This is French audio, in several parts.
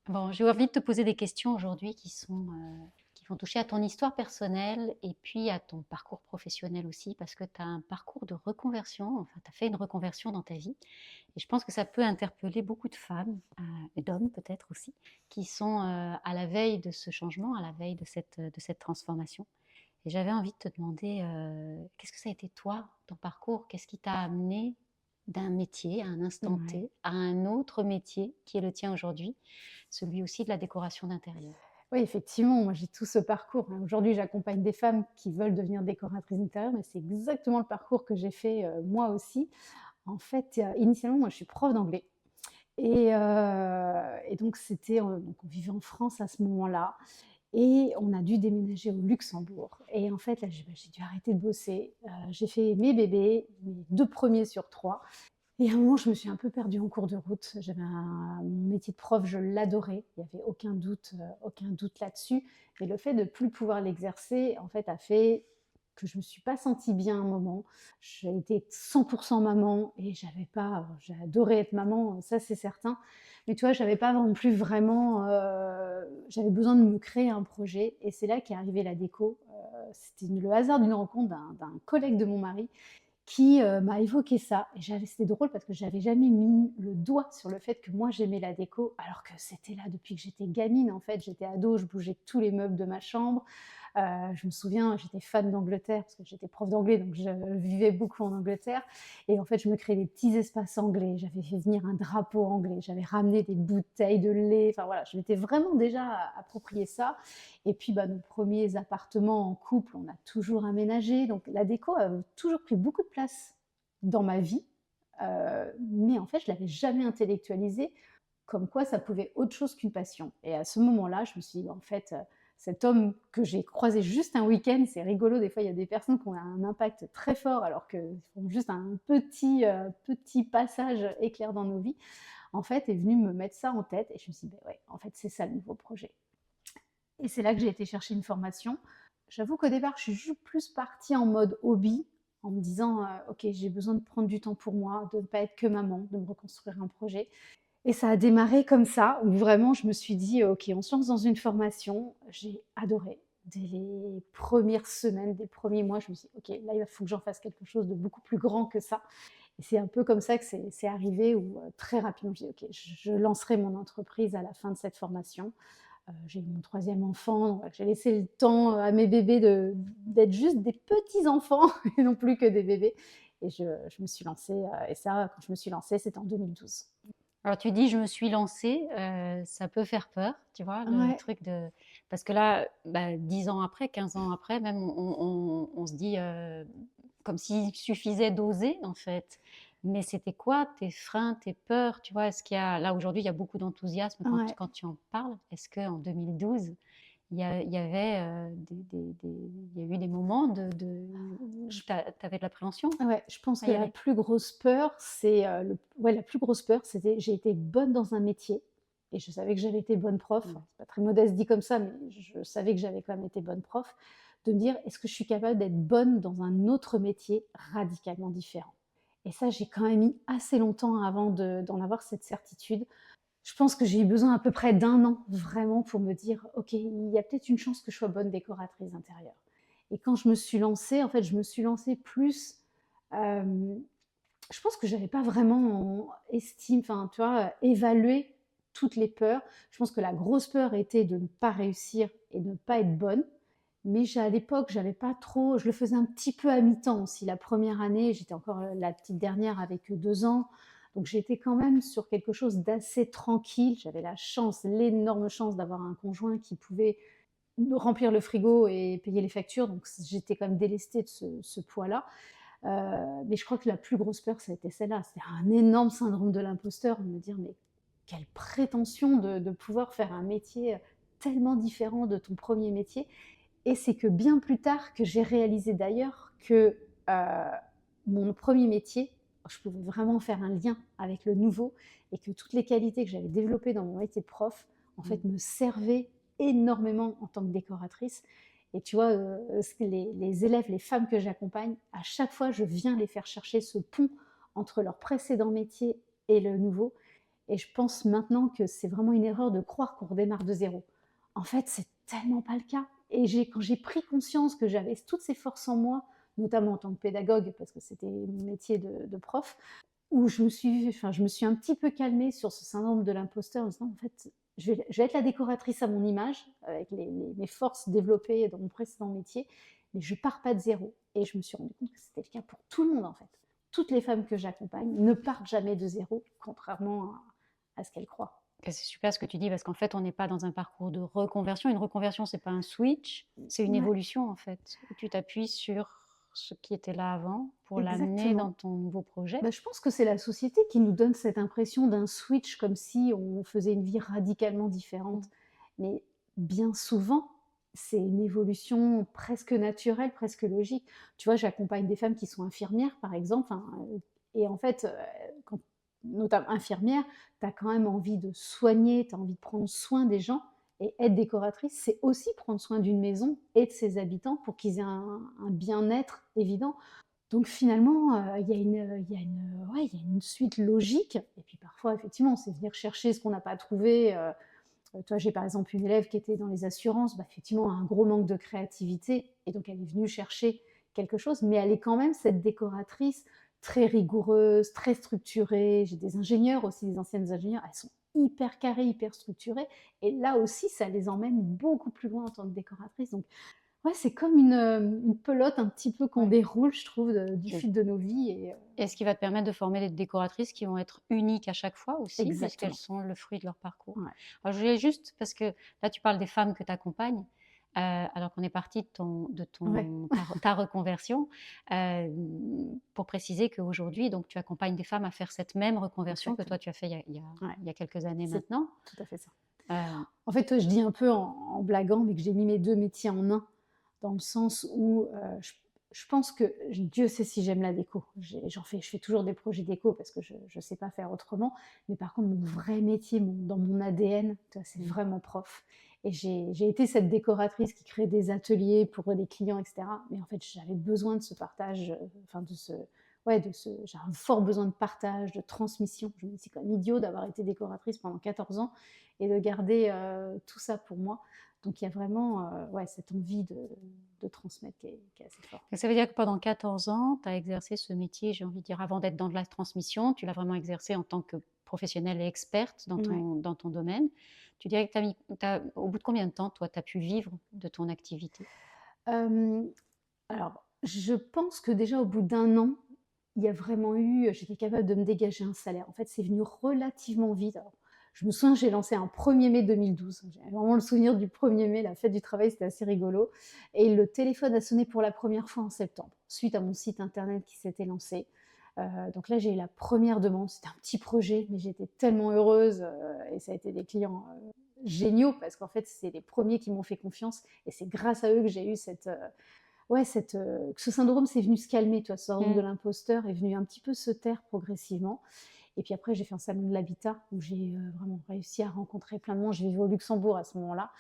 Bon, j'ai envie de te poser des questions aujourd'hui qui vont toucher à ton histoire personnelle et puis à ton parcours professionnel aussi, parce que tu as un parcours de reconversion, enfin, tu as fait une reconversion dans ta vie. Et je pense que ça peut interpeller beaucoup de femmes, et d'hommes peut-être aussi, qui sont à la veille de ce changement, à la veille de cette transformation. Et j'avais envie de te demander, qu'est-ce que ça a été toi, ton parcours? Qu'est-ce qui t'a amené d'un métier à un instant Ouais. T à un autre métier qui est le tien aujourd'hui, celui aussi de la décoration d'intérieur? Oui, effectivement, moi j'ai tout ce parcours, hein. Aujourd'hui, j'accompagne des femmes qui veulent devenir décoratrices d'intérieur, mais c'est exactement le parcours que j'ai fait, moi aussi. En fait, initialement, moi je suis prof d'anglais et donc donc on vivait en France à ce moment-là et on a dû déménager au Luxembourg et en fait, là, j'ai dû arrêter de bosser. J'ai fait mes bébés, mes 2 premiers sur 3. Et à un moment, je me suis un peu perdue en cours de route. Mon métier de prof, je l'adorais, il y avait aucun doute là-dessus. Mais le fait de plus pouvoir l'exercer, en fait, a fait que je me suis pas sentie bien un moment. J'ai été 100 maman et j'ai adoré être maman, ça c'est certain. Mais tu vois, j'avais pas non plus vraiment, j'avais besoin de me créer un projet et c'est là qu'est arrivée la déco. C'était le hasard d'une rencontre d'un collègue de mon mari qui, m'a évoqué ça et c'était drôle parce que j'avais jamais mis le doigt sur le fait que moi j'aimais la déco, alors que c'était là depuis que j'étais gamine en fait. J'étais ado, je bougeais tous les meubles de ma chambre. Je me souviens, j'étais fan d'Angleterre parce que j'étais prof d'anglais, donc je vivais beaucoup en Angleterre et en fait, je me créais des petits espaces anglais. J'avais fait venir un drapeau anglais, j'avais ramené des bouteilles de lait, enfin voilà, je m'étais vraiment déjà approprié ça et puis, bah, nos premiers appartements en couple, on a toujours aménagé. Donc la déco a toujours pris beaucoup de place dans ma vie, mais en fait, je l'avais jamais intellectualisé, comme quoi ça pouvait être autre chose qu'une passion. Et à ce moment-là, je me suis dit: «En fait, cet homme que j'ai croisé juste un week-end», c'est rigolo, des fois, il y a des personnes qui ont un impact très fort alors qu'ils font juste un petit passage éclair dans nos vies. En fait, est venu me mettre ça en tête et je me suis dit: «Beh, ouais, en fait, c'est ça le nouveau projet». Et c'est là que j'ai été chercher une formation. J'avoue qu'au départ, je suis juste plus partie en mode hobby, en me disant, «OK, j'ai besoin de prendre du temps pour moi, de ne pas être que maman, de me reconstruire un projet». Et ça a démarré comme ça, où vraiment je me suis dit: «OK, on se lance dans une formation». J'ai adoré. Dès les premières semaines, des premiers mois, je me suis dit: «OK, là, il faut que j'en fasse quelque chose de beaucoup plus grand que ça». Et c'est un peu comme ça que c'est arrivé où, très rapidement, je dis: «OK, je lancerai mon entreprise à la fin de cette formation». J'ai eu mon troisième enfant, donc j'ai laissé le temps, à mes bébés d'être juste des petits enfants et non plus que des bébés et je me suis lancée, et ça, quand je me suis lancée, c'était en 2012. Alors tu dis: «Je me suis lancée», ça peut faire peur, tu vois? Le Ouais. truc de parce que là, bah, 10 ans après, 15 ans après même, on se dit, comme s'il suffisait d'oser, en fait. Mais c'était quoi tes freins, tes peurs, tu vois? Est-ce qu'il y a là, aujourd'hui, il y a beaucoup d'enthousiasme Ouais. quand tu en parles. Est-ce qu'en 2012, il y avait, il y a eu des moments où Je tu avais de l'appréhension Ouais, je pense à que y la aller? plus grosse peur, la plus grosse peur, c'était j'ai été bonne dans un métier et je savais que j'avais été bonne prof. Ouais. C'est pas très modeste dit comme ça, mais je savais que j'avais quand même été bonne prof. De me dire: «Est-ce que je suis capable d'être bonne dans un autre métier radicalement différent?» Et ça, j'ai quand même mis assez longtemps avant d'en avoir cette certitude. Je pense que j'ai eu besoin à peu près d'un an vraiment pour me dire: «OK, il y a peut-être une chance que je sois bonne décoratrice d'intérieur». Et quand je me suis lancée, en fait, je me suis lancée plus, hem, je pense que j'avais pas vraiment enfin, tu vois, évalué toutes les peurs. Je pense que la grosse peur était de ne pas réussir et de ne pas être bonne, mais à l'époque, j'avais pas trop, je le faisais un petit peu à mi-temps aussi. La première année, j'étais encore, la petite dernière avec 2 ans, donc j'étais quand même sur quelque chose d'assez tranquille. J'avais la chance, l'énorme chance d'avoir un conjoint qui pouvait me remplir le frigo et payer les factures, donc j'étais quand même délestée de ce poids-là. Mais je crois que la plus grosse peur, ça a été celle-là. C'était un énorme syndrome de l'imposteur, de me dire: «Mais quelle prétention de pouvoir faire un métier tellement différent de ton premier métier». Et c'est que bien plus tard que j'ai réalisé d'ailleurs que, mon premier métier, je pouvais vraiment faire un lien avec le nouveau et que toutes les qualités que j'avais développées dans mon métier de prof, en fait, Mmh. me servaient énormément en tant que décoratrice. Et tu vois, les élèves, les femmes que j'accompagne, à chaque fois, je viens les faire chercher ce pont entre leur précédent métier et le nouveau. Et je pense maintenant que c'est vraiment une erreur de croire qu'on redémarre de zéro. En fait, c'est tellement pas le cas. Et quand j'ai pris conscience que j'avais toutes ces forces en moi, notamment en tant que pédagogue, parce que c'était mon métier de prof, où je me suis un petit peu calmée sur ce syndrome de l'imposteur en me disant, en fait, je vais être la décoratrice à mon image, avec mes forces développées dans mon précédent métier, mais je pars pas de zéro. Et je me suis rendu compte que c'était le cas pour tout le monde, en fait. Toutes les femmes que j'accompagne ne partent jamais de zéro, contrairement à ce qu'elles croient. Et c'est super ce que tu dis parce qu'en fait, on n'est pas dans un parcours de reconversion. Une reconversion, c'est pas un switch, c'est une Ouais, évolution en fait, où tu t'appuies sur ce qui était là avant pour l'amener dans exactement. ton nouveau projet. Bah, je pense que c'est la société qui nous donne cette impression d'un switch, comme si on faisait une vie radicalement différente. Mmh. Mais bien souvent, c'est une évolution presque naturelle, presque logique. Tu vois, j'accompagne des femmes qui sont infirmières, par exemple, hein, et en fait, quand, notamment infirmière, tu as quand même envie de soigner, tu as envie de prendre soin des gens. Et être décoratrice, c'est aussi prendre soin d'une maison et de ses habitants pour qu'ils aient un bien-être évident. Donc finalement, ouais, il y a une suite logique et puis parfois effectivement, c'est venir chercher ce qu'on n'a pas trouvé, toi, j'ai par exemple une élève qui était dans les assurances, bah, effectivement un gros manque de créativité et donc elle est venue chercher quelque chose, mais elle est quand même cette décoratrice très rigoureuse, très structurée. J'ai des ingénieurs aussi, des anciennes ingénieures, elles sont hyper carrées, hyper structurées et là aussi ça les emmène beaucoup plus loin en tant que décoratrice donc ouais, c'est comme une pelote un petit peu qu'on Ouais. déroule, je trouve, du Tu fil de nos vies Et ce qui va te permettre de former des décoratrices qui vont être uniques à chaque fois aussi, puisqu'elles exactement. sont le fruit de leur parcours. Ouais, Alors, je voulais juste, parce que là, tu parles des femmes que tu accompagnes, alors qu'on est parti ouais, ta reconversion, euh, pour préciser qu'aujourd'hui, donc, tu accompagnes des femmes à faire cette même reconversion que toi, exactement. tu as fait Ouais, il y a quelques années c'est maintenant. tout à fait ça. Euh, En fait, je dis un peu en blaguant, mais que j'ai mis mes 2 métiers en un, dans le sens où, je pense que Dieu sait si j'aime la déco. Je fais toujours des projets déco parce que je ne sais pas faire autrement. Mais par contre, mon vrai métier, dans mon ADN, tu vois, c'est vraiment prof. Et j'ai été cette décoratrice qui crée des ateliers pour les clients, etc. Mais en fait, j'avais besoin de ce partage, enfin j'ai un fort besoin de partage, de transmission. Je me dis, c'est quand même idiot d'avoir été décoratrice pendant 14 ans et de garder tout ça pour moi. Donc il y a vraiment ouais, cette envie de transmettre qui est assez forte. Ça veut dire que pendant 14 ans, tu as exercé ce métier, j'ai envie de dire, avant d'être dans de la transmission, tu l'as vraiment exercé en tant que professionnelle et experte Ouais. dans ton domaine. Tu dirais que au bout de combien de temps, toi, tu as pu vivre de ton activité? Euh, alors, je pense que déjà au bout d'un an, il y a vraiment eu, j'étais capable de me dégager un salaire. En fait, c'est venu relativement vite. Alors, je me souviens, j'ai lancé un 1er mai 2012. J'ai vraiment le souvenir du 1er mai, la fête du travail, c'était assez rigolo. Et le téléphone a sonné pour la première fois en septembre, suite à mon site internet qui s'était lancé. Donc là, j'ai eu la première demande. C'était un petit projet, mais j'étais tellement heureuse et ça a été des clients géniaux parce qu'en fait, c'est les premiers qui m'ont fait confiance et c'est grâce à eux que j'ai eu ouais, que ce syndrome s'est venu se calmer, toi, ce syndrome de Mm. l'imposteur est venu un petit peu se taire progressivement. Et puis après, j'ai fait un salon de l'habitat où j'ai vraiment réussi à rencontrer plein de monde. Je vivais au Luxembourg à ce moment-là.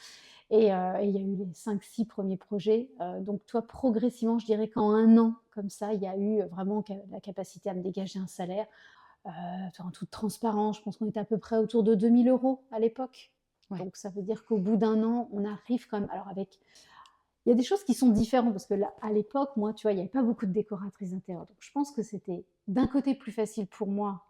Et il y a eu les 5-6 premiers projets. Donc, toi, progressivement, je dirais qu'en un an, comme ça, il y a eu vraiment la capacité à me dégager un salaire. En toute transparence, je pense qu'on était à peu près autour de 2 000 € à l'époque. Ouais. Donc, ça veut dire qu'au bout d'un an, on arrive quand même. Alors, il y a des choses qui sont différentes parce que là, à l'époque, moi, tu vois, il n'y avait pas beaucoup de décoratrices d'intérieur. Donc, je pense que c'était d'un côté plus facile pour moi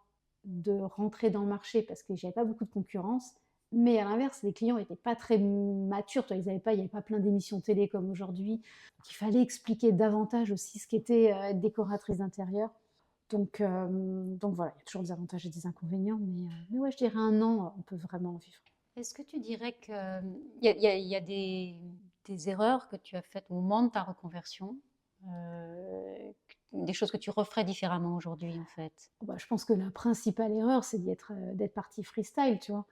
de rentrer dans le marché parce que j'avais pas beaucoup de concurrence. Mais à l'inverse, les clients n'étaient pas très matures. Toi, il n'y avait pas plein d'émissions télé comme aujourd'hui. Donc, il fallait expliquer davantage aussi ce qu'était être décoratrice d'intérieur. Donc voilà, il y a toujours des avantages et des inconvénients. Mais ouais, je dirais un an, on peut vraiment en vivre. Est-ce que tu dirais qu'il y a des erreurs que tu as faites au moment de ta reconversion, des choses que tu referais différemment aujourd'hui, en fait? Bah, je pense que la principale erreur, c'est d'être partie freestyle, tu vois.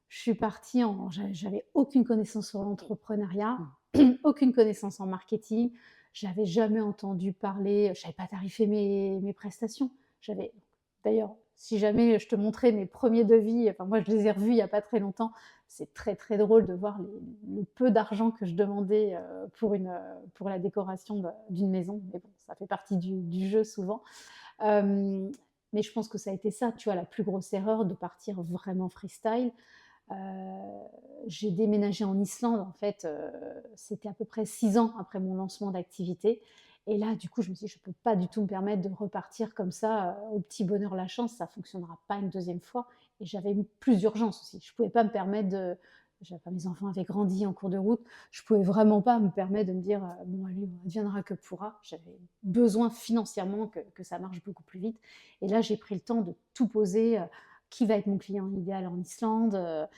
Je suis partie j'avais aucune connaissance sur l'entrepreneuriat, Mm. aucune connaissance en marketing. J'avais jamais entendu parler, je savais pas tarifer mes prestations. J'avais, d'ailleurs, si jamais je te montrais mes premiers devis, enfin moi je les ai revus il y a pas très longtemps. C'est très très drôle de voir le peu d'argent que je demandais pour la décoration d'une maison. Mais bon, ça fait partie du jeu souvent. Mais je pense que ça a été ça, tu vois, la plus grosse erreur de partir vraiment freestyle. Heu, j'ai déménagé en Islande, en fait, c'était à peu près 6 ans après mon lancement d'activité et là, du coup, je me suis dit: «Je peux pas du tout me permettre de repartir comme ça, au petit bonheur la chance, ça fonctionnera pas une deuxième fois» et j'avais plus d'urgence aussi. Je pouvais pas me permettre de mes enfants avaient grandi en cours de route, je pouvais vraiment pas me permettre de me dire: «Bon allez, adviendra que pourra». J'avais besoin financièrement que ça marche beaucoup plus vite et là, j'ai pris le temps de tout poser, qui va être mon client idéal en Islande,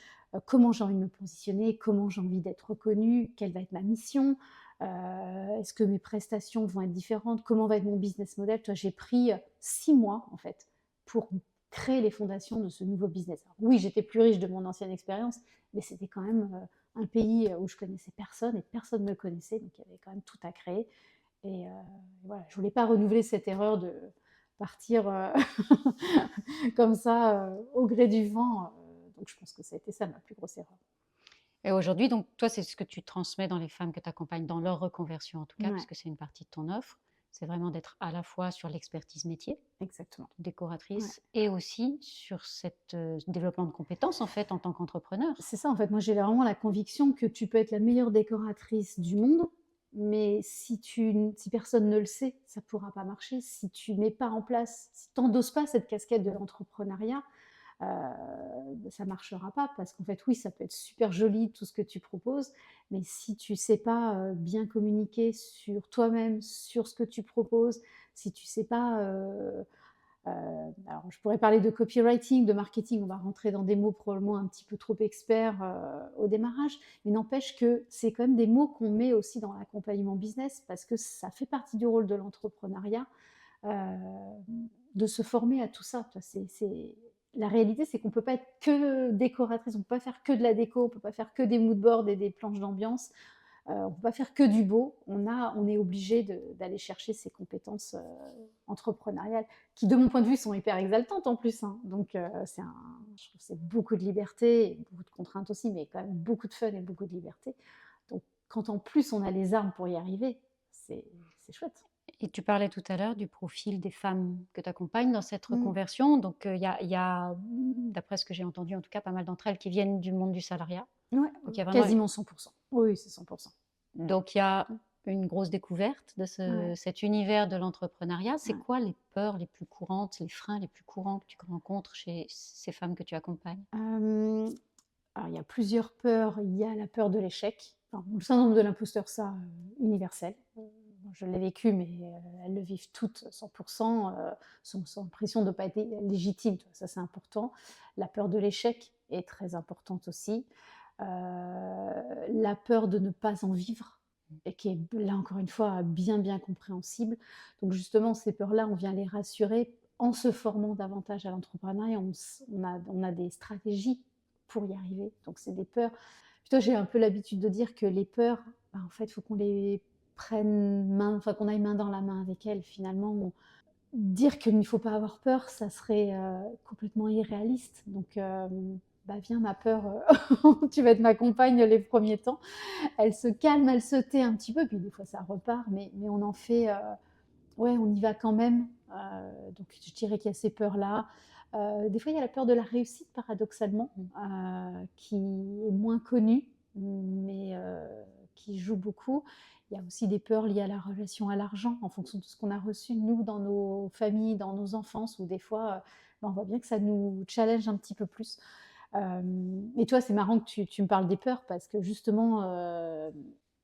comment j'ai envie de me positionner, comment j'ai envie d'être reconnue, quelle va être ma mission, est-ce que mes prestations vont être différentes, comment va être mon business model. Toi, j'ai pris 6 mois en fait pour créer les fondations de ce nouveau business. Alors, oui, j'étais plus riche de mon ancienne expérience, mais c'était quand même un pays où je connaissais personne et personne ne me connaissait, donc il y avait quand même tout à créer. Et voilà, je voulais pas renouveler cette erreur de partir comme ça au gré du vent. Donc je pense que ça a été ça ma plus grosse erreur. Et aujourd'hui, donc toi, c'est ce que tu transmets dans les femmes que tu accompagnes, dans leur reconversion en tout cas, Ouais, puisque c'est une partie de ton offre. C'est vraiment d'être à la fois sur l'expertise métier, exactement. Ouais. décoratrice, et aussi sur cet développement de compétences en fait en tant qu'entrepreneur. C'est ça en fait, moi j'ai vraiment la conviction que tu peux être la meilleure décoratrice du monde, mais si personne ne le sait, ça ne pourra pas marcher. Si tu mets pas en place, si tu n'endosses pas cette casquette de l'entrepreneuriat, ça marchera pas parce qu'en fait, oui, ça peut être super joli tout ce que tu proposes, mais si tu sais pas bien communiquer sur toi-même, sur ce que tu proposes, si tu sais pas, alors je pourrais parler de copywriting, de marketing, on va rentrer dans des mots probablement un petit peu trop experts au démarrage, mais n'empêche que c'est quand même des mots qu'on met aussi dans l'accompagnement business parce que ça fait partie du rôle de l'entrepreneuriat euh, de se former à tout ça. La réalité, c'est qu'on ne peut pas être que décoratrice, on ne peut pas faire que de la déco, on ne peut pas faire que des moodboards et des planches d'ambiance, on ne peut pas faire que du beau. On est obligé d'aller chercher ces compétences entrepreneuriales qui, de mon point de vue, sont hyper exaltantes en plus. Hein. Donc, je trouve que c'est beaucoup de liberté, beaucoup de contraintes aussi, mais quand même beaucoup de fun et beaucoup de liberté. Donc, quand en plus on a les armes pour y arriver, c'est chouette. Et tu parlais tout à l'heure du profil des femmes que tu accompagnes dans cette Mm. reconversion. Donc, il y a, d'après ce que j'ai entendu, en tout cas, pas mal d'entre elles qui viennent du monde du salariat. Ouais, Donc, il y a vraiment, quasiment 100%. Oui, c'est 100%. donc, il y a une grosse découverte de Ouais, cet univers de l'entrepreneuriat. C'est ouais. quoi les peurs les plus courantes, les freins les plus courants que tu rencontres chez ces femmes que tu accompagnes? Alors, il y a plusieurs peurs. Il y a la peur de l'échec. Enfin, le syndrome de l'imposteur, ça, universel. Je l'ai vécu, mais elles le vivent toutes 100%, sans pression de ne pas être légitime. Tu vois, ça, c'est important. La peur de l'échec est très importante aussi. La peur de ne pas en vivre, et qui est, là, encore une fois, bien, bien compréhensible. Donc, justement, ces peurs-là, on vient les rassurer en se formant davantage à l'entrepreneuriat. On a des stratégies pour y arriver. Donc, c'est des peurs. Plutôt, j'ai un peu l'habitude de dire que les peurs, bah, en fait, il faut qu'on les prenne main, enfin qu'on aille main dans la main avec elles. Finalement, dire qu'il ne faut pas avoir peur, ça serait complètement irréaliste. Donc, bah viens ma peur, tu vas être ma compagne les premiers temps. Elle se calme, elle se tait un petit peu, puis des fois ça repart, mais on en fait, ouais, on y va quand même. Donc je dirais qu'il y a ces peurs-là. Des fois, il y a la peur de la réussite, paradoxalement, qui est moins connue, mais qui joue beaucoup. Il y a aussi des peurs liées à la relation à l'argent, en fonction de ce qu'on a reçu, nous, dans nos familles, dans nos enfances, où des fois, ben, on voit bien que ça nous challenge un petit peu plus. Mais toi, c'est marrant que tu me parles des peurs, parce que justement,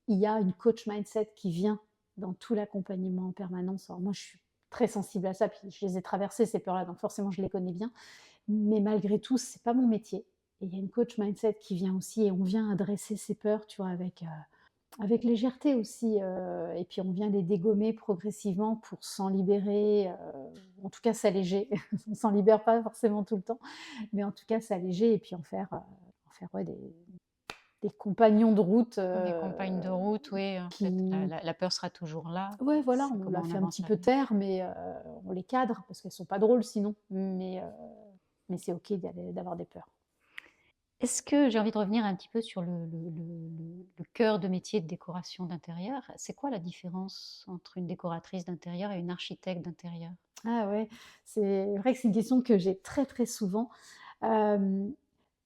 il y a une coach mindset qui vient dans tout l'accompagnement en permanence. Alors moi, je suis très sensible à ça, puis je les ai traversées, ces peurs-là, donc forcément, je les connais bien. Mais malgré tout, c'est pas mon métier. Et il y a une coach mindset qui vient aussi, et on vient adresser ces peurs, tu vois, avec légèreté aussi. Et puis on vient les dégommer progressivement pour s'en libérer, en tout cas s'alléger. On s'en libère pas forcément tout le temps, mais en tout cas s'alléger et puis en faire ouais, des compagnons de route Des compagnes de route, oui, en fait, qui, la peur sera toujours là. ouais, voilà, C'est on comment la on fait un avance petit peu avec. taire, mais on les cadre parce qu'elles sont pas drôles sinon. Mais c'est ok d'avoir des peurs. Est-ce que j'ai envie de revenir un petit peu sur le cœur de métier de décoration d'intérieur. C'est quoi la différence entre une décoratrice d'intérieur et une architecte d'intérieur? Ah ouais, c'est vrai que c'est une question que j'ai très, très souvent. Hem,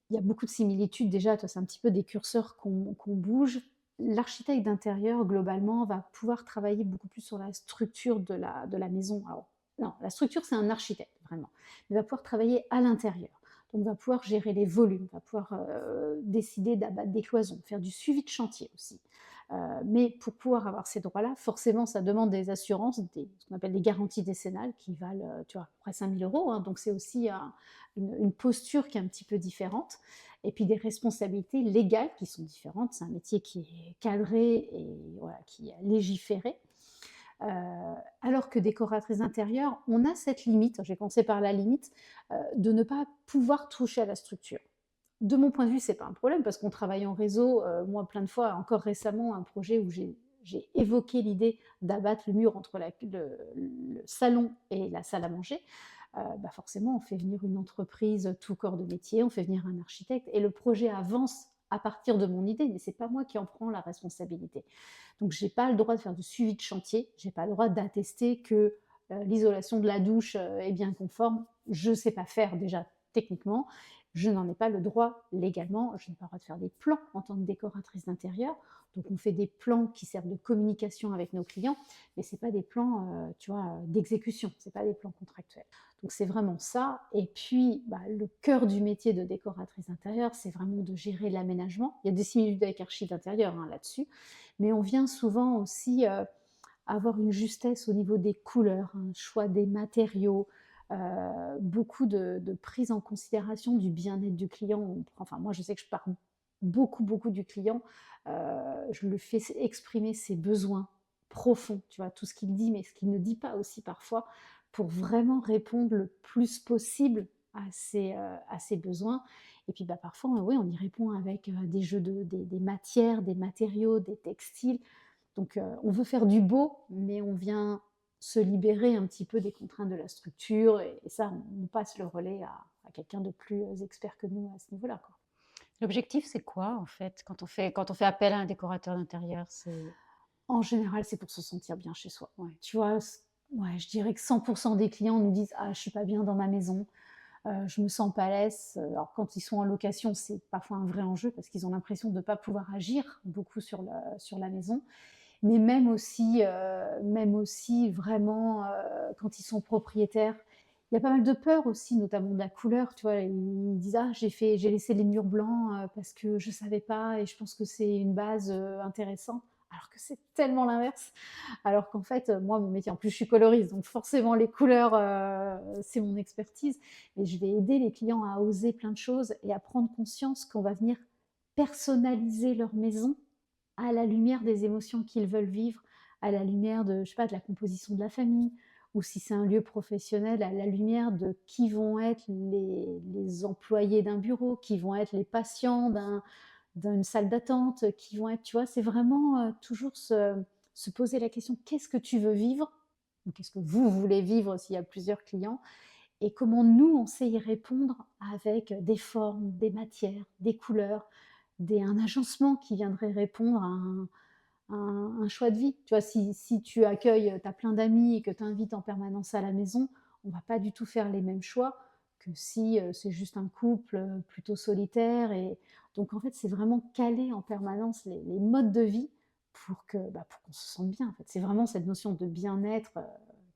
il y a beaucoup de similitudes déjà, toi, c'est un petit peu des curseurs qu'on bouge. L'architecte d'intérieur, globalement, va pouvoir travailler beaucoup plus sur la structure de la maison. Alors non, la structure, c'est un architecte, vraiment. Il va pouvoir travailler à l'intérieur. Donc va pouvoir gérer les volumes, va pouvoir, décider d'abattre des cloisons, faire du suivi de chantier aussi. Mais pour pouvoir avoir ces droits-là, forcément, ça demande des assurances, ce qu'on appelle des garanties décennales qui valent, tu vois, à peu près 5 000 €, hein. Donc c'est aussi une posture qui est un petit peu différente et puis des responsabilités légales qui sont différentes. C'est un métier qui est cadré et voilà, qui est légiféré. Heu, alors que décoratrice d'intérieur, on a cette limite, j'ai commencé par la limite, de ne pas pouvoir toucher à la structure. De mon point de vue, c'est pas un problème parce qu'on travaille en réseau. Moi, plein de fois, encore récemment, un projet où j'ai évoqué l'idée d'abattre le mur entre le salon et la salle à manger. Bah forcément, on fait venir une entreprise tout corps de métier, on fait venir un architecte et le projet avance à partir de mon idée, mais c'est pas moi qui en prends la responsabilité. Donc j'ai pas le droit de faire de suivi de chantier, j'ai pas le droit d'attester que l'isolation de la douche est bien conforme. Je sais pas faire déjà techniquement, je n'en ai pas le droit légalement, je n'ai pas le droit de faire des plans en tant que décoratrice d'intérieur. Donc on fait des plans qui servent de communication avec nos clients, mais c'est pas des plans, tu vois, d'exécution, c'est pas des plans contractuels. Donc c'est vraiment ça. Et puis, bah, le cœur du métier de décoratrice d'intérieur, c'est vraiment de gérer l'aménagement. Il y a des similitudes avec archi d'intérieur, hein, là-dessus, mais on vient souvent aussi avoir une justesse au niveau des couleurs, un choix des matériaux, beaucoup de prise en considération du bien-être du client. Enfin, moi, je sais que je parle beaucoup, beaucoup du client. Je le fais exprimer ses besoins profonds, tu vois, tout ce qu'il dit, mais ce qu'il ne dit pas aussi parfois, pour vraiment répondre le plus possible à ses besoins. Et puis bah, parfois, oui, on y répond avec des jeux des matières, des matériaux, des textiles. Donc, on veut faire du beau, mais on vient se libérer un petit peu des contraintes de la structure et ça, on passe le relais à quelqu'un de plus expert que nous à ce niveau-là, quoi. L'objectif, c'est quoi en fait quand on fait appel à un décorateur d'intérieur? C'est En général, c'est pour se sentir bien chez soi. ouais. Tu vois? Ouais, je dirais que 100 des clients nous disent: «Ah, je suis pas bien dans ma maison, je me sens pas à l'aise». Alors quand ils sont en location, c'est parfois un vrai enjeu parce qu'ils ont l'impression de ne pas pouvoir agir beaucoup sur la maison. Mais même aussi vraiment, quand ils sont propriétaires, il y a pas mal de peur aussi, notamment de la couleur, tu vois? Ils disent: «Ah, j'ai laissé les murs blancs, parce que je savais pas et je pense que c'est une base, intéressante». Alors que c'est tellement l'inverse. Alors qu'en fait, moi, mon métier en plus, je suis coloriste, donc forcément les couleurs, c'est mon expertise. Mais je vais aider les clients à oser plein de choses et à prendre conscience qu'on va venir personnaliser leur maison à la lumière des émotions qu'ils veulent vivre, à la lumière de, je sais pas, de la composition de la famille, ou si c'est un lieu professionnel, à la lumière de qui vont être les employés d'un bureau, qui vont être les patients d'une salle d'attente, qui vont être, tu vois, c'est vraiment toujours se poser la question, qu'est-ce que tu veux vivre? Ou qu'est-ce que vous voulez vivre s'il y a plusieurs clients? Et comment nous, on sait y répondre avec des formes, des matières, des couleurs, un agencement qui viendrait répondre à un choix de vie. Tu vois, si tu accueilles, tu as plein d'amis et que tu invites en permanence à la maison, on va pas du tout faire les mêmes choix que si c'est juste un couple plutôt solitaire. Et donc, en fait, c'est vraiment caler en permanence les modes de vie pour qu'on se sente bien. En fait. C'est vraiment cette notion de bien-être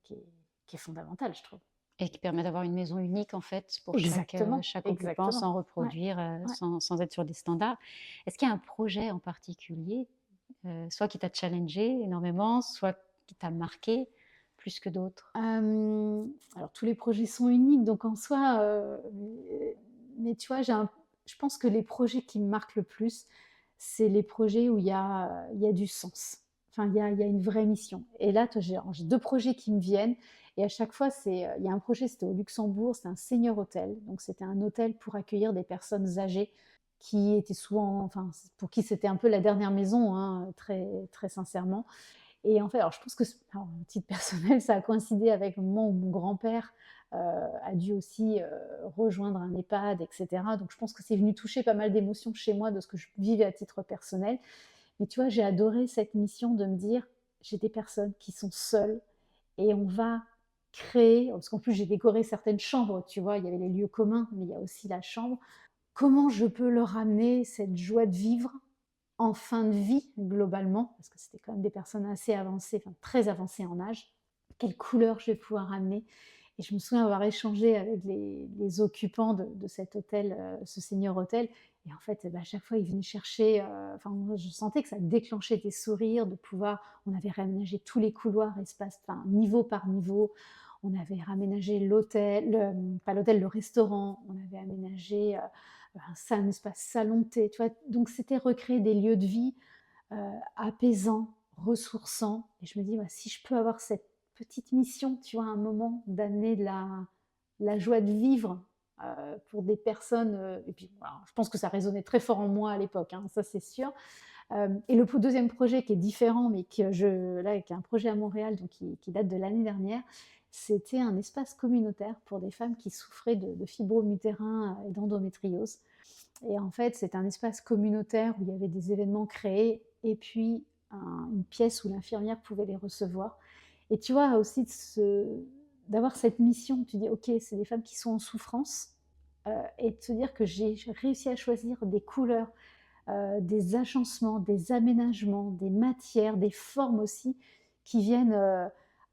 qui est, qui est fondamentale, je trouve. Et qui permet d'avoir une maison unique en fait pour Exactement, chaque occupant exactement. sans Ouais, reproduire, ouais. sans être sur des standards. Est-ce qu'il y a un projet en particulier, soit qui t'a challengé énormément, soit qui t'a marqué plus que d'autres? Alors tous les projets sont uniques, donc en soi, mais tu vois, je pense que les projets qui me marquent le plus, c'est les projets où il y a du sens. Enfin, il y a une vraie mission. Et là, toi, j'ai 2 projets qui me viennent et à chaque fois, il y a un projet, c'était au Luxembourg, c'était un senior hôtel. Donc c'était un hôtel pour accueillir des personnes âgées qui étaient souvent, enfin, pour qui c'était un peu la dernière maison, hein, très très sincèrement. Et en fait, alors je pense que, alors, à titre personnel, ça a coïncidé avec le moment où mon grand-père a dû aussi rejoindre un EHPAD, etc. Donc je pense que c'est venu toucher pas mal d'émotions chez moi de ce que je vivais à titre personnel. Mais tu vois, j'ai adoré cette mission de me dire, j'ai des personnes qui sont seules et on va créer, parce qu'en plus j'ai décoré certaines chambres, tu vois, il y avait les lieux communs, mais il y a aussi la chambre. Comment je peux leur amener cette joie de vivre en fin de vie, globalement, parce que c'était quand même des personnes assez avancées, enfin très avancées en âge. Quelle couleur je vais pouvoir amener? Et je me souviens avoir échangé avec les occupants de cet hôtel, ce senior hôtel. Et en fait, à chaque fois, ils venaient chercher. Enfin, moi, je sentais que ça déclenchait des sourires, de pouvoir. On avait réaménagé tous les couloirs, espace, enfin, niveau par niveau. On avait raménagé l'hôtel, pas l'hôtel, le restaurant. On avait aménagé un espace salon de thé. Tu vois, donc, c'était recréer des lieux de vie apaisants, ressourçants. Et je me dis, bah, si je peux avoir cette petite mission, tu vois, à un moment, d'amener de la joie de vivre pour des personnes. Et puis, alors, je pense que ça résonnait très fort en moi à l'époque, hein, ça c'est sûr. Et le deuxième projet qui est différent, mais qui est un projet à Montréal, donc qui date de l'année dernière, c'était un espace communautaire pour des femmes qui souffraient de fibromes utérins et d'endométriose. Et en fait, c'est un espace communautaire où il y avait des événements créés et puis une pièce où l'infirmière pouvait les recevoir. Et tu vois, aussi d'avoir cette mission, tu dis, ok, c'est des femmes qui sont en souffrance, et de se dire que j'ai réussi à choisir des couleurs, des agencements, des aménagements, des matières, des formes aussi, qui viennent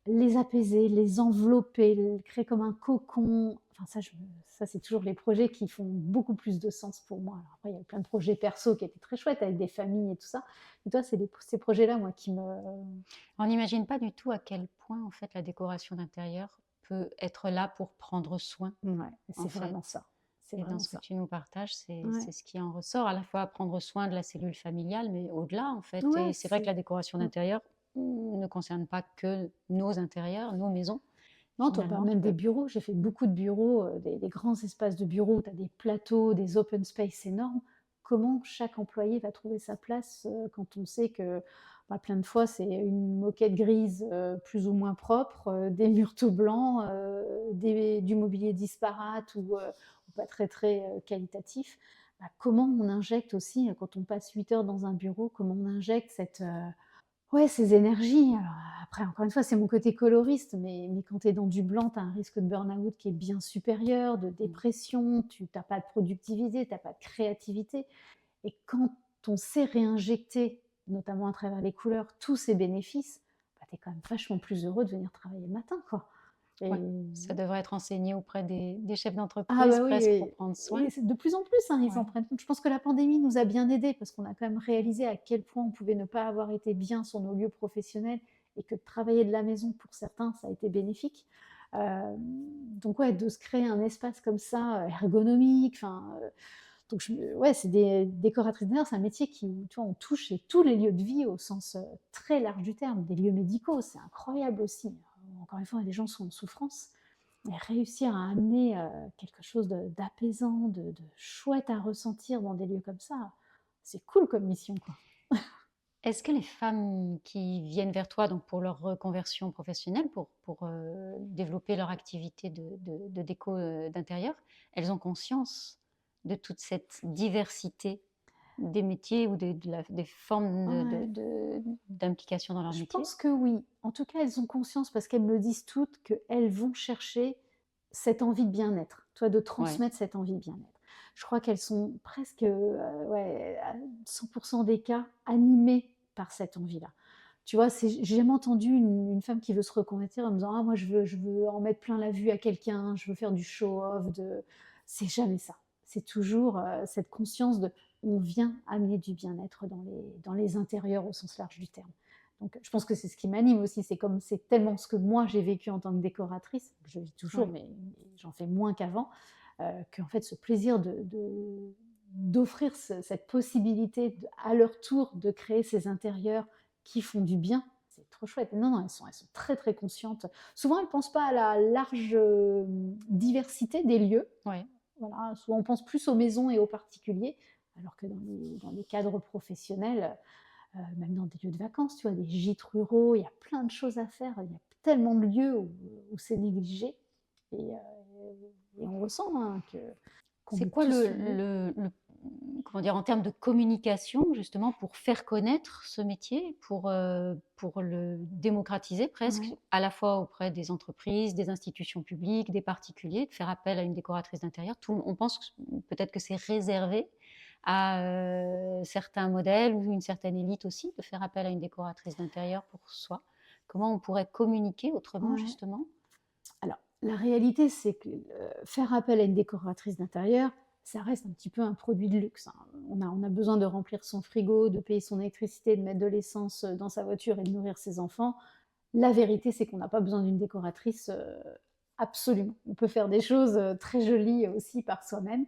les apaiser, les envelopper, créer comme un cocon. Enfin, ça, c'est toujours les projets qui font beaucoup plus de sens pour moi. Alors après, il y a plein de projets perso qui étaient très chouettes avec des familles et tout ça. Mais toi, c'est ces projets-là, moi, qui me... On n'imagine pas du tout à quel point, en fait, la décoration d'intérieur peut être là pour prendre soin, Ouais, en c'est fait. vraiment ça. C'est Et dans vraiment ce que ça. tu nous partages, c'est Ouais, ce qui en ressort, à la fois prendre soin de la cellule familiale, mais au-delà, en fait. ouais Et c'est vrai que c'est... la décoration d'intérieur ne concerne pas que nos intérieurs, nos maisons, Non, toi, finalement. même des bureaux. J'ai fait beaucoup de bureaux, des grands espaces de bureaux où tu as des plateaux, des open space énormes. Comment chaque employé va trouver sa place quand on sait que bah, plein de fois, c'est une moquette grise plus ou moins propre, des murs tout blancs, du mobilier disparate ou pas très très qualitatif. Bah, comment on injecte aussi, quand on passe 8 heures dans un bureau, comment on injecte cette, ouais, ces énergies. Alors après, encore une fois, c'est mon côté coloriste, mais quand tu es dans du blanc, tu as un risque de burn-out qui est bien supérieur, de Mm. dépression, tu n'as pas de productivité, tu as pas de créativité. Et quand on sait réinjecter, notamment à travers les couleurs, tous ces bénéfices, bah, tu es quand même vachement plus heureux de venir travailler le matin, quoi. Ouais, Et ça devrait être enseigné auprès des chefs ah d'entreprise bah oui, presque pour oui. prendre soin. Et c'est de plus en plus, hein, ils en Ouais. prennent compte. Je pense que la pandémie nous a bien aidés parce qu'on a quand même réalisé à quel point on pouvait ne pas avoir été bien sur nos lieux professionnels et que de travailler de la maison, pour certains, ça a été bénéfique. Donc ouais, de se créer un espace comme ça, ergonomique, enfin, donc ouais, c'est des décoratrices d'intérieur, c'est un métier qui, tu vois, on touche tous les lieux de vie au sens très large du terme, des lieux médicaux, c'est incroyable aussi. Encore une fois, les gens sont en souffrance. Et réussir à amener quelque chose d'apaisant, de chouette à ressentir dans des lieux comme ça, c'est cool comme mission, quoi. Est-ce que les femmes qui viennent vers toi donc pour leur reconversion professionnelle, pour développer leur activité de déco d'intérieur, elles ont conscience de toute cette diversité des métiers ou des formes Ouais. d'implication dans leur Je métier? pense que oui. En tout cas, elles ont conscience parce qu'elles me le disent toutes qu'elles vont chercher cette envie de bien-être, toi, de Ouais, transmettre cette envie de bien-être. Je crois qu'elles sont presque, ouais, à 100 des cas animées par cette envie-là. Tu vois, j'ai jamais entendu une femme qui veut se reconvertir en me disant: «Ah moi je veux en mettre plein la vue à quelqu'un, je veux faire du show-off, de» c'est jamais ça. C'est toujours, cette conscience de: on vient amener du bien-être dans les intérieurs au sens large du terme. Donc je pense que c'est ce qui m'anime aussi, c'est tellement ce que moi j'ai vécu en tant que décoratrice, que je vis toujours, ouais. mais j'en fais moins qu'avant, qu'en fait ce plaisir d'offrir cette possibilité à leur tour de créer ces intérieurs qui font du bien, c'est trop chouette. Non, non, elles sont très très conscientes. Souvent elles ne pensent pas à la large diversité des lieux. Ouais. Voilà, souvent on pense plus aux maisons et aux particuliers, alors que dans les cadres professionnels, même dans des lieux de vacances, tu vois, des gîtes ruraux, il y a plein de choses à faire, il y a tellement de lieux où c'est négligé. Et on ressent hein, qu'on C'est est quoi tous... comment dire, en termes de communication, justement, pour faire connaître ce métier, pour le démocratiser presque, Ouais. à la fois auprès des entreprises, des institutions publiques, des particuliers, de faire appel à une décoratrice d'intérieur. On pense peut-être que c'est réservé à certains modèles ou une certaine élite aussi, de faire appel à une décoratrice d'intérieur pour soi. Comment on pourrait communiquer autrement, Ouais. justement? Alors, la réalité, c'est que faire appel à une décoratrice d'intérieur, ça reste un petit peu un produit de luxe, hein. On a besoin de remplir son frigo, de payer son électricité, de mettre de l'essence dans sa voiture et de nourrir ses enfants. La vérité, c'est qu'on n'a pas besoin d'une décoratrice absolument. On peut faire des choses très jolies aussi par soi-même.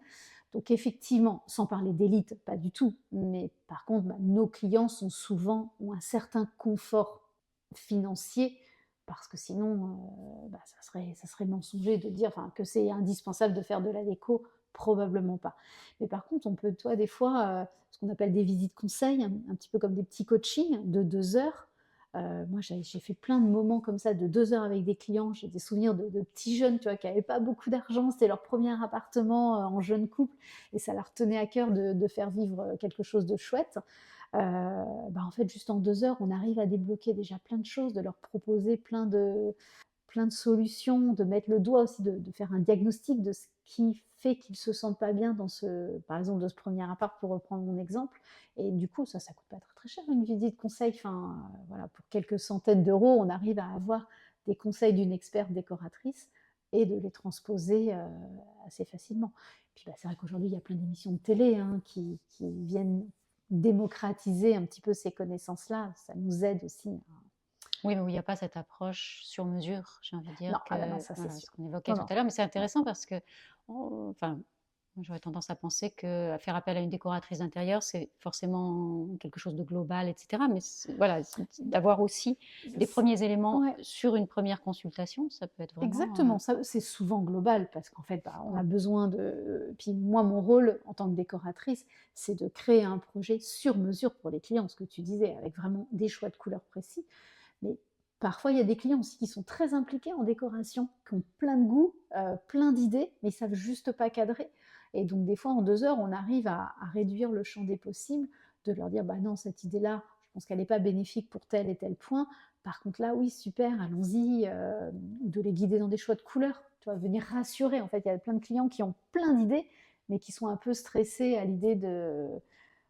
Donc effectivement, sans parler d'élite, pas du tout, mais par contre, bah, nos clients sont souvent ont un certain confort financier parce que sinon, bah, ça serait mensonger de dire enfin, que c'est indispensable de faire de la déco, probablement pas. Mais par contre, on peut, toi, des fois, ce qu'on appelle des visites conseils, un petit peu comme des petits coachings de 2 heures. Moi, j'ai fait plein de moments comme ça de 2 heures avec des clients. J'ai des souvenirs de petits jeunes, tu vois, qui n'avaient pas beaucoup d'argent. C'était leur premier appartement en jeune couple et ça leur tenait à cœur de faire vivre quelque chose de chouette. Bah, en fait, juste en 2 heures, on arrive à débloquer déjà plein de choses, de leur proposer plein de solutions, de mettre le doigt aussi, de faire un diagnostic de ce qui fait qu'ils ne se sentent pas bien dans par exemple, de ce premier appart, pour reprendre mon exemple. Et du coup, ça ne coûte pas très, très cher, une visite conseil. Enfin, voilà, pour quelques centaines d'euros, on arrive à avoir des conseils d'une experte décoratrice et de les transposer assez facilement. Puis bah, c'est vrai qu'aujourd'hui, il y a plein d'émissions de télé hein, qui viennent démocratiser un petit peu ces connaissances-là. Ça nous aide aussi, hein. Oui, mais où il n'y a pas cette approche sur mesure, j'ai envie de dire Non, ah bah non, que ça c'est voilà, sûr. ce qu'on évoquait Non, tout non. à l'heure, mais c'est Ouais. intéressant parce que, enfin, moi, j'aurais tendance à penser que faire appel à une décoratrice d'intérieur, c'est forcément quelque chose de global, etc. Mais voilà, d'avoir aussi des premiers éléments Ouais, sur une première consultation, ça peut être vraiment. exactement. Ça, c'est souvent global parce qu'en fait, bah, on Ouais. a besoin de. Puis moi, mon rôle en tant que décoratrice, c'est de créer un projet sur mesure pour les clients, ce que tu disais, avec vraiment des choix de couleurs précis. Mais parfois, il y a des clients aussi qui sont très impliqués en décoration, qui ont plein de goûts, plein d'idées, mais ils savent juste pas cadrer. Et donc, des fois, en 2 heures, on arrive à réduire le champ des possibles, de leur dire, bah non, cette idée-là, je pense qu'elle n'est pas bénéfique pour tel et tel point. Par contre, là, oui, super, allons-y, ou de les guider dans des choix de couleurs, tu vois, venir rassurer. En fait, il y a plein de clients qui ont plein d'idées, mais qui sont un peu stressés à l'idée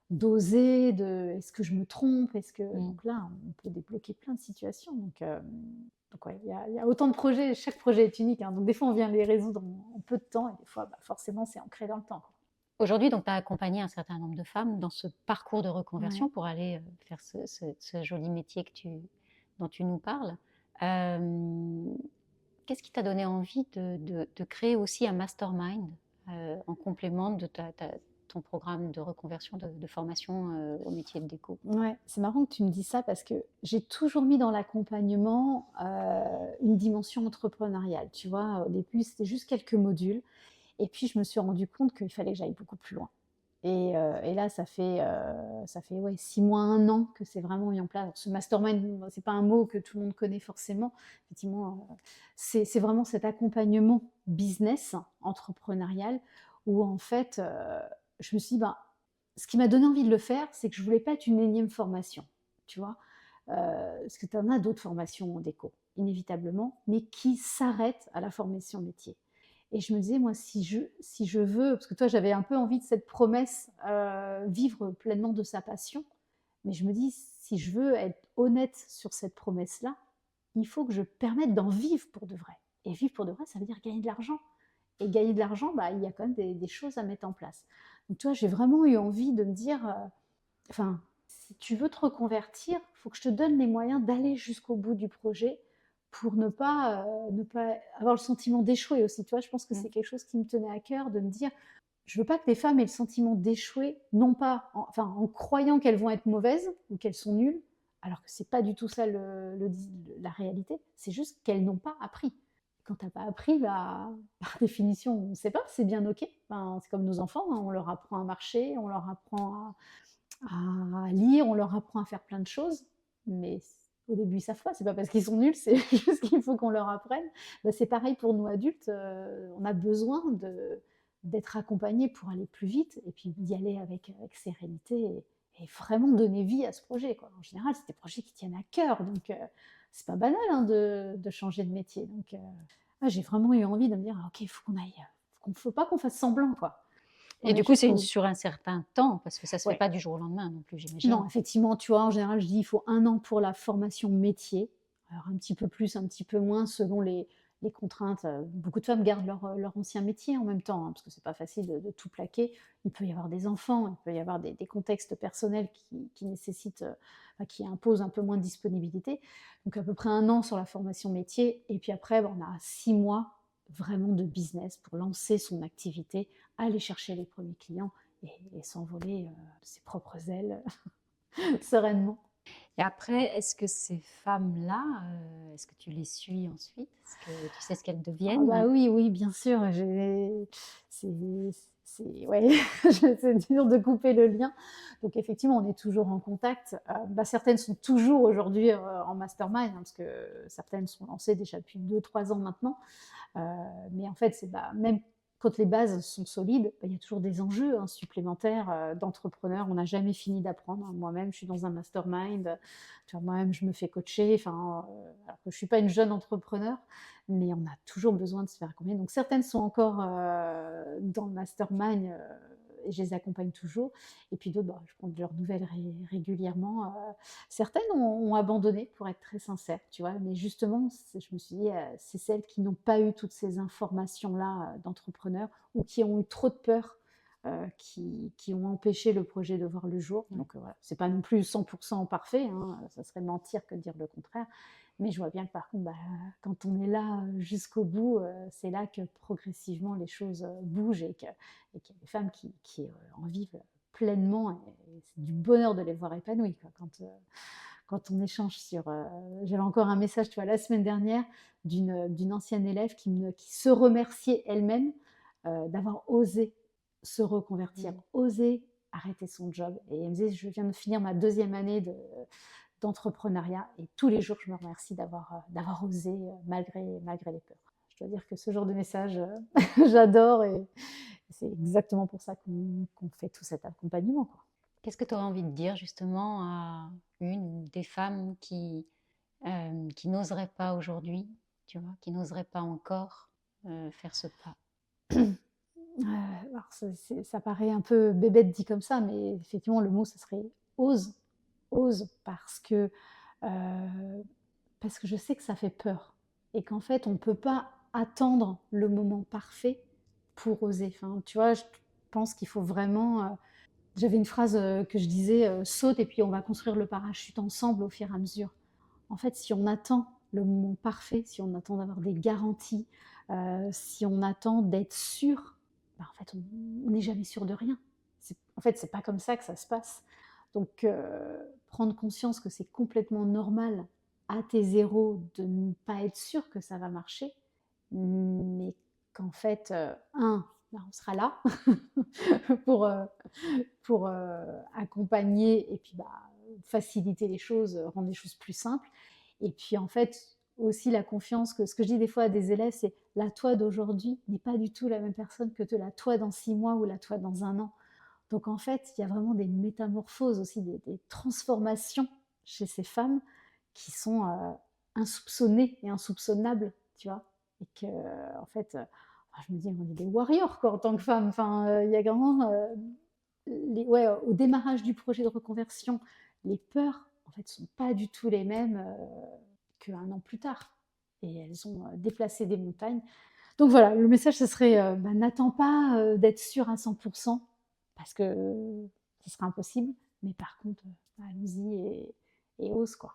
d'oser, est-ce que je me trompe, Mm. donc là, on peut débloquer plein de situations. Donc ouais, il y a autant de projets, chaque projet est unique, hein. Donc des fois, on vient les résoudre en peu de temps, et des fois, bah, forcément, c'est ancré dans le temps, quoi. Aujourd'hui, donc, tu as accompagné un certain nombre de femmes dans ce parcours de Ouais. reconversion pour aller faire ce joli métier dont tu nous parles. Euh, Qu'est-ce qui t'a donné envie de créer aussi un mastermind en complément de ton programme de reconversion de formation au métier de déco? Ouais, c'est marrant que tu me dises ça parce que j'ai toujours mis dans l'accompagnement une dimension entrepreneuriale. Tu vois, au début, c'était juste quelques modules. Et puis, je me suis rendu compte qu'il fallait que j'aille beaucoup plus loin. Et là, ça fait ouais, 6 mois, 1 an que c'est vraiment mis en place. Alors, ce mastermind, c'est pas un mot que tout le monde connaît forcément. Effectivement, c'est vraiment cet accompagnement business, entrepreneurial, où en fait, je me suis dit, ben, ce qui m'a donné envie de le faire, c'est que je voulais pas être une énième formation, tu vois. Parce que tu en as d'autres formations en déco, inévitablement, mais qui s'arrêtent à la formation métier. Et je me disais, moi, si je veux, parce que toi, j'avais un peu envie de cette promesse, vivre pleinement de sa passion, mais je me dis, si je veux être honnête sur cette promesse-là, il faut que je permette d'en vivre pour de vrai. Et vivre pour de vrai, ça veut dire gagner de l'argent. Et gagner de l'argent, bah, il y a quand même des choses à mettre en place. Donc, tu vois, j'ai vraiment eu envie de me dire, enfin, si tu veux te reconvertir, il faut que je te donne les moyens d'aller jusqu'au bout du projet pour ne pas avoir le sentiment d'échouer aussi. Tu vois, je pense que Mm. c'est quelque chose qui me tenait à cœur de me dire, je veux pas que les femmes aient le sentiment d'échouer, non pas en croyant qu'elles vont être mauvaises ou qu'elles sont nulles, alors que c'est pas du tout ça la réalité. C'est juste qu'elles n'ont pas appris. Quand t'as pas appris, bah, par définition, on ne sait pas, c'est bien ok. Enfin, c'est comme nos enfants, hein, on leur apprend à marcher, on leur apprend à lire, on leur apprend à faire plein de choses, mais au début, ils savent pas, c'est pas parce qu'ils sont nuls, c'est juste qu'il faut qu'on leur apprenne. Bah, c'est pareil pour nous adultes, on a besoin d'être accompagnés pour aller plus vite et puis d'y aller avec sérénité et vraiment donner vie à ce projet, quoi. En général, c'est des projets qui tiennent à cœur, donc c'est pas banal, hein, de changer de métier, donc j'ai vraiment eu envie de me dire: «Ah OK, il faut qu'on aille, faut pas qu'on fasse semblant, quoi. Et On a du coup, juste c'est faut». sur un certain temps, parce que ça se fait Ouais. pas du jour au lendemain non plus, Non, j'imagine? effectivement, tu vois, en général, je dis: «Il faut 1 an pour la formation métier». Alors un petit peu plus, un petit peu moins selon les contraintes, beaucoup de femmes gardent leur ancien métier en même temps, hein, parce que c'est pas facile de tout plaquer. Il peut y avoir des enfants, il peut y avoir des contextes personnels qui nécessitent, enfin qui imposent un peu moins de disponibilité. Donc à peu près 1 an sur la formation métier et puis après, bah, on a 6 mois vraiment de business pour lancer son activité, aller chercher les premiers clients et s'envoler, de ses propres ailes sereinement. Et après, est-ce que ces femmes-là, est-ce que tu les suis ensuite? Est-ce que tu sais ce qu'elles Ah bah, deviennent? oui, oui, bien sûr, c'est ouais, c'est dur de couper le lien. Donc effectivement, on est toujours en contact. Bah, certaines sont toujours aujourd'hui, en mastermind, hein, parce que certaines sont lancées déjà depuis 2 3 ans maintenant. Heu, mais en fait, c'est bah, même quand les bases sont solides, bah, il y a toujours des enjeux, hein, supplémentaires, d'entrepreneur. On n'a jamais fini d'apprendre, hein. Moi-même, je suis dans un mastermind, tu vois, moi-même, je me fais coacher, enfin, alors que je suis pas une jeune entrepreneur, mais on a toujours besoin de se faire accompagner. Donc certaines sont encore, dans le mastermind, et je les accompagne toujours et puis d'autres, bah, je prends de leurs nouvelles régulièrement, certaines ont abandonné pour être très sincère, tu vois? Mais justement, je me suis dit, c'est celles qui n'ont pas eu toutes ces informations-là, d'entrepreneurs ou qui ont eu trop de peur, qui ont empêché le projet de voir le jour. Ouais. Donc, voilà, c'est pas non plus 100 parfait, hein, ça serait mentir que de dire le contraire. Mais je vois bien que par contre, bah, quand on est là, jusqu'au bout, c'est là que progressivement les choses, bougent et qu'il y a des femmes qui en vivent pleinement et c'est du bonheur de les voir épanouies, quoi. Quand on échange sur, j'avais encore un message, tu vois, la semaine dernière d'une ancienne élève qui se remerciait elle-même, d'avoir osé se reconvertir, Mmh. osé arrêter son job et elle me disait: «Je viens de finir ma deuxième année d'entrepreneuriat et tous les jours je me remercie d'avoir osé, malgré les peurs». Je dois dire que ce genre de message, j'adore et c'est exactement pour ça qu'on fait tout cet accompagnement, quoi. Qu'est-ce que tu aurais envie de dire justement à une ou des femmes qui n'oseraient pas aujourd'hui, tu vois? Qui n'oseraient pas encore, faire ce pas? Alors ça paraît un peu bébête dit comme ça, mais effectivement le mot ça serait «ose». Ose parce que je sais que ça fait peur et qu'en fait on ne peut pas attendre le moment parfait pour oser. Enfin, tu vois, je pense qu'il faut vraiment, j'avais une phrase, que je disais, «Saute et puis on va construire le parachute ensemble au fur et à mesure». En fait, si on attend le moment parfait, si on attend d'avoir des garanties, si on attend d'être sûr, bah, en fait, on n'est jamais sûr de rien. En fait, c'est pas comme ça que ça se passe. Donc, prendre conscience que c'est complètement normal à tes zéros de ne pas être sûr que ça va marcher, mais qu'en fait, 1, bah, on sera là pour, accompagner et puis, bah, faciliter les choses, rendre les choses plus simples et puis, en fait, aussi la confiance que ce que je dis des fois à des élèves, c'est: «La toi d'aujourd'hui n'est pas du tout la même personne que la toi dans 6 mois ou la toi dans 1 an». Donc en fait, il y a vraiment des métamorphoses aussi, des transformations chez ces femmes qui sont, insoupçonnées et insoupçonnables, tu vois? Et que, en fait, je me dis: «On est des warriors quoi en tant que femmes». Enfin, il y a vraiment, les ouais, au démarrage du projet de reconversion, les peurs, en fait, sont pas du tout les mêmes, qu'1 an plus tard et elles ont, déplacé des montagnes. Donc voilà, le message ce serait, bah, n'attends pas, d'être sûr à 100 parce que ce sera impossible, mais par contre, allons-y et ose quoi.